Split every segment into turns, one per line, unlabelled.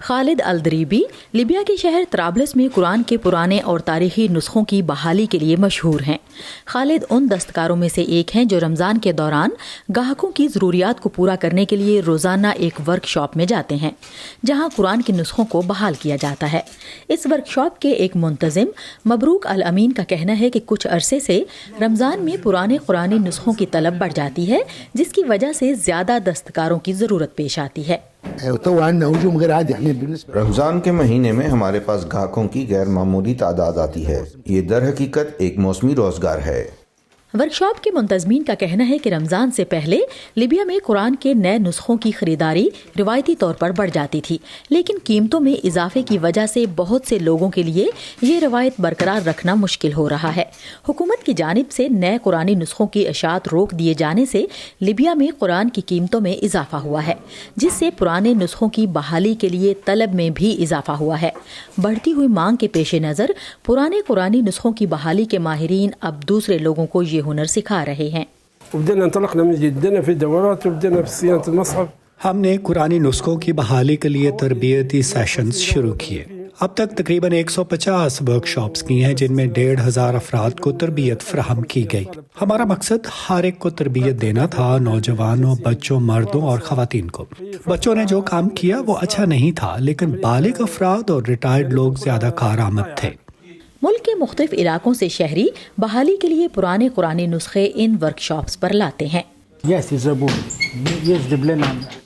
خالد الدریبی Libya کے شہر طرابلس میں قرآن کے پرانے اور تاریخی نسخوں کی بحالی کے لیے مشہور ہیں۔ خالد ان دستکاروں میں سے ایک ہیں جو رمضان کے دوران گاہکوں کی ضروریات کو پورا کرنے کے لیے روزانہ ایک ورک شاپ میں جاتے ہیں جہاں قرآن کے نسخوں کو بحال کیا جاتا ہے۔ اس ورک شاپ کے ایک منتظم مبروک الامین کا کہنا ہے کہ کچھ عرصے سے رمضان میں پرانے قرآنی نسخوں کی طلب بڑھ جاتی ہے، جس کی وجہ سے زیادہ دستکاروں کی ضرورت پیش آتی ہے۔
رمضان کے مہینے میں ہمارے پاس گاہکوں کی غیر معمولی تعداد آتی ہے۔ یہ در حقیقت ایک موسمی روزگار ہے۔
ورک شاپ کے منتظمین کا کہنا ہے کہ رمضان سے پہلے لیبیا میں قرآن کے نئے نسخوں کی خریداری روایتی طور پر بڑھ جاتی تھی، لیکن قیمتوں میں اضافے کی وجہ سے بہت سے لوگوں کے لیے یہ روایت برقرار رکھنا مشکل ہو رہا ہے۔ حکومت کی جانب سے نئے قرآنی نسخوں کی اشاعت روک دیے جانے سے لیبیا میں قرآن کی قیمتوں میں اضافہ ہوا ہے، جس سے پرانے نسخوں کی بحالی کے لیے طلب میں بھی اضافہ ہوا ہے۔ بڑھتی ہوئی مانگ کے پیش نظر پرانے قرآنی نسخوں کی بحالی کے ماہرین اب دوسرے لوگوں کو یہ ہنر سکھا رہے ہیں۔
ہم نے قرآنی نسخوں کی بحالی کے لیے تربیتی سیشنز شروع کیے۔ اب تک تقریباً 150 ورک شاپس کی ہیں جن میں 1,500 افراد کو تربیت فراہم کی گئی۔ ہمارا مقصد ہر ایک کو تربیت دینا تھا، نوجوانوں، بچوں، مردوں اور خواتین کو۔ بچوں نے جو کام کیا وہ اچھا نہیں تھا، لیکن بالغ افراد اور ریٹائرڈ لوگ زیادہ کارآمد تھے۔
ملک کے مختلف علاقوں سے شہری بحالی کے لیے پرانے قرآنی نسخے ان ورک شاپس پر لاتے ہیں۔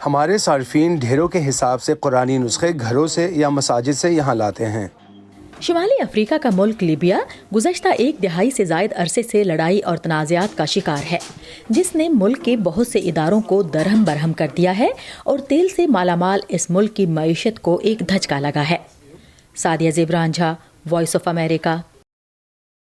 ہمارے صارفین ڈھیروں کے حساب سے قرآنی نسخے گھروں سے یا مساجد سے یہاں لاتے ہیں۔
شمالی افریقہ کا ملک لیبیا گزشتہ 1 دہائی سے زائد عرصے سے لڑائی اور تنازعات کا شکار ہے، جس نے ملک کے بہت سے اداروں کو درہم برہم کر دیا ہے اور تیل سے مالا مال اس ملک کی معیشت کو ایک دھچکا لگا ہے۔ سعدیہ زیبران جھا، وائس آف امریکہ،